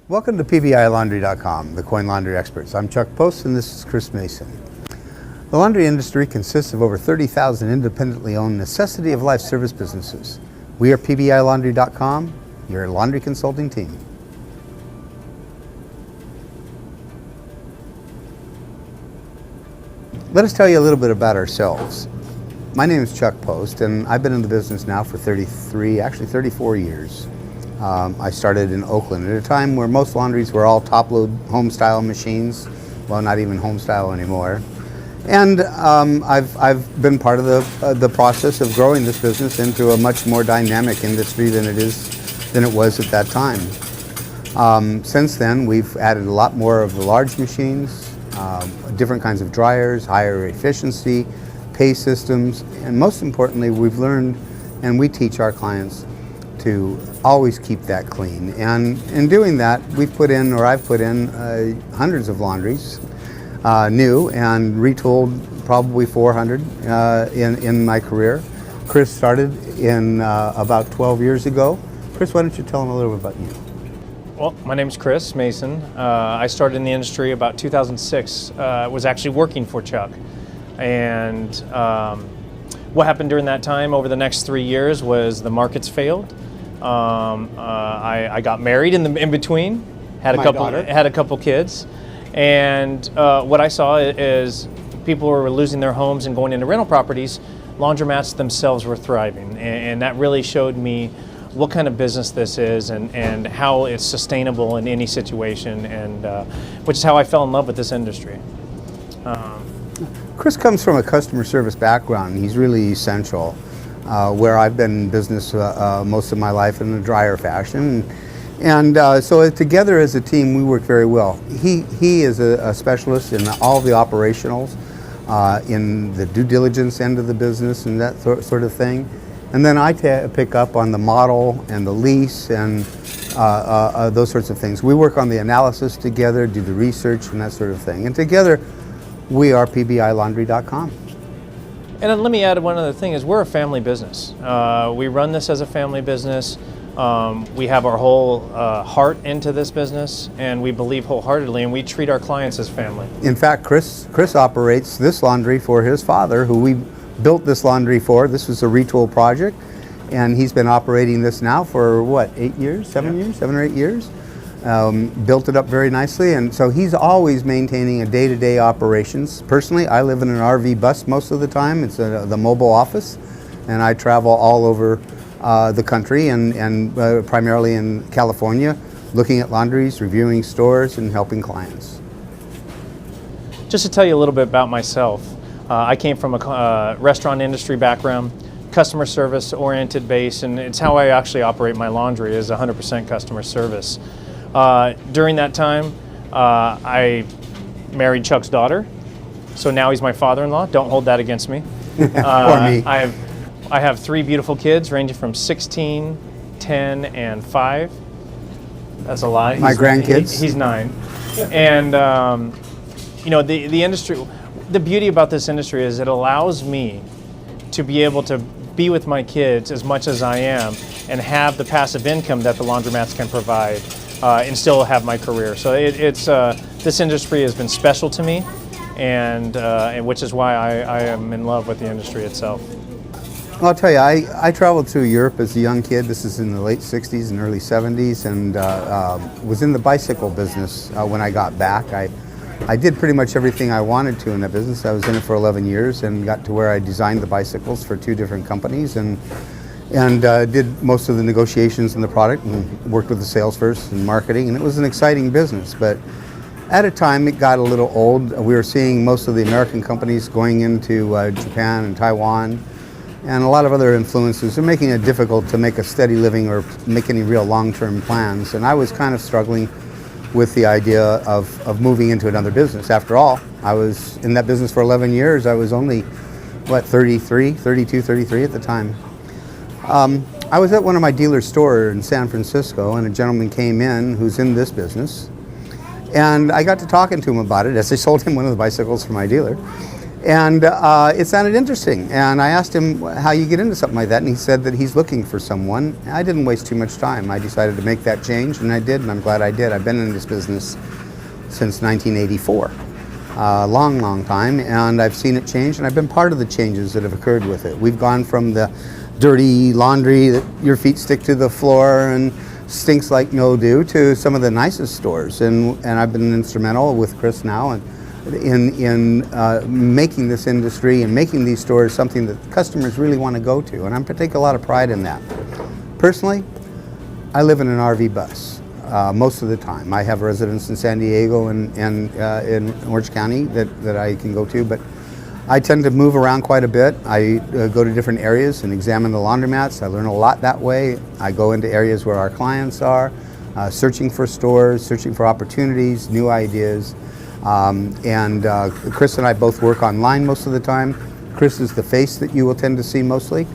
Welcome to PBILaundry.com, the coin laundry experts. I'm Chuck Post and this is Chris Mason. The laundry industry consists of over 30,000 independently owned necessity of life service businesses. We are PBILaundry.com, your laundry consulting team. Let us tell you a little bit about ourselves. My name is Chuck Post and I've been in the business now for 34 years. I started in Oakland at a time where most laundries were all top-load home-style machines. Well, not even home-style anymore. And I've been part of the process of growing this business into a much more dynamic industry than it was at that time. Since then, we've added a lot more of the large machines, different kinds of dryers, higher efficiency, pay systems, and most importantly, we've learned and we teach our clients to always keep that clean. And in doing that, I've put in hundreds of laundries, new, and retooled probably 400 in my career. Chris started in about 12 years ago. Chris, why don't you tell them a little bit about you? Well, my name is Chris Mason. I started in the industry about 2006. Was actually working for Chuck. And what happened during that time over the next 3 years was the markets failed. I got married in between, had a couple kids, and what I saw is people were losing their homes and going into rental properties. Laundromats themselves were thriving, and that really showed me what kind of business this is and how it's sustainable in any situation, and which is how I fell in love with this industry. Chris comes from a customer service background. He's really essential, where I've been in business most of my life in the dryer fashion. And so together as a team, we work very well. He is a specialist in all the operationals, in the due diligence end of the business and that sort of thing. And then I pick up on the model and the lease and those sorts of things. We work on the analysis together, do the research and that sort of thing. And together, we are PBILaundry.com. And let me add one other thing, is we're a family business. We run this as a family business. We have our whole heart into this business, and we believe wholeheartedly, and we treat our clients as family. In fact, Chris operates this laundry for his father, who we built this laundry for. This was a retool project, and he's been operating this now for what, 8 years, 7 years, 7 or 8 years? Built it up very nicely, and so he's always maintaining a day-to-day operations. Personally, I live in an RV bus most of the time. It's the mobile office, and I travel all over the country and primarily in California, looking at laundries, reviewing stores, and helping clients. Just to tell you a little bit about myself, I came from a restaurant industry background, customer service oriented base, and it's how I actually operate my laundry, is 100% customer service. During that time, I married Chuck's daughter, so now he's my father-in-law. Don't hold that against me. Or me. I have 3 beautiful kids ranging from 16, 10, and 5. That's a lot. My grandkids? He's 9. And you know, the industry, the beauty about this industry is it allows me to be able to be with my kids as much as I am and have the passive income that the laundromats can provide. And still have my career. So this industry has been special to me, and which is why I am in love with the industry itself. Well, I'll tell you, I traveled through Europe as a young kid. This is in the late 60s and early 70s, and was in the bicycle business when I got back. I did pretty much everything I wanted to in that business. I was in it for 11 years and got to where I designed the bicycles for 2 different companies, and did most of the negotiations in the product and worked with the sales first and marketing, and it was an exciting business. But at a time it got a little old. We were seeing most of the American companies going into Japan and Taiwan and a lot of other influences, and making it difficult to make a steady living or make any real long-term plans. And I was kind of struggling with the idea of moving into another business. After all, I was in that business for 11 years. I was only, what, 32, 33 at the time. I was at one of my dealer's store in San Francisco, and a gentleman came in who's in this business, and I got to talking to him about it as I sold him one of the bicycles for my dealer. And it sounded interesting. And I asked him how you get into something like that, and he said that he's looking for someone. I didn't waste too much time. I decided to make that change, and I did, and I'm glad I did. I've been in this business since 1984. Long, long time, and I've seen it change, and I've been part of the changes that have occurred with it. We've gone from the dirty laundry that your feet stick to the floor and stinks like mildew to some of the nicest stores, and I've been instrumental with Chris now and in making this industry and making these stores something that customers really want to go to, and I take a lot of pride in that. Personally, I live in an RV bus most of the time. I have a residence in San Diego and in Orange County that I can go to, but I tend to move around quite a bit. I go to different areas and examine the laundromats. I learn a lot that way. I go into areas where our clients are, searching for stores, searching for opportunities, new ideas. Chris and I both work online most of the time. Chris is the face that you will tend to see mostly.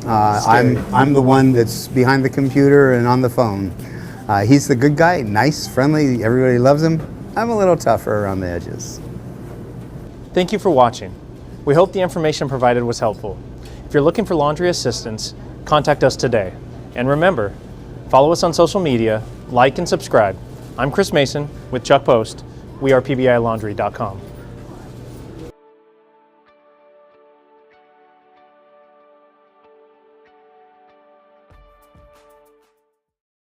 I'm the one that's behind the computer and on the phone. He's the good guy, nice, friendly, everybody loves him. I'm a little tougher around the edges. Thank you for watching. We hope the information provided was helpful. If you're looking for laundry assistance, contact us today. And remember, follow us on social media, like and subscribe. I'm Chris Mason with Chuck Post. We are PBILaundry.com.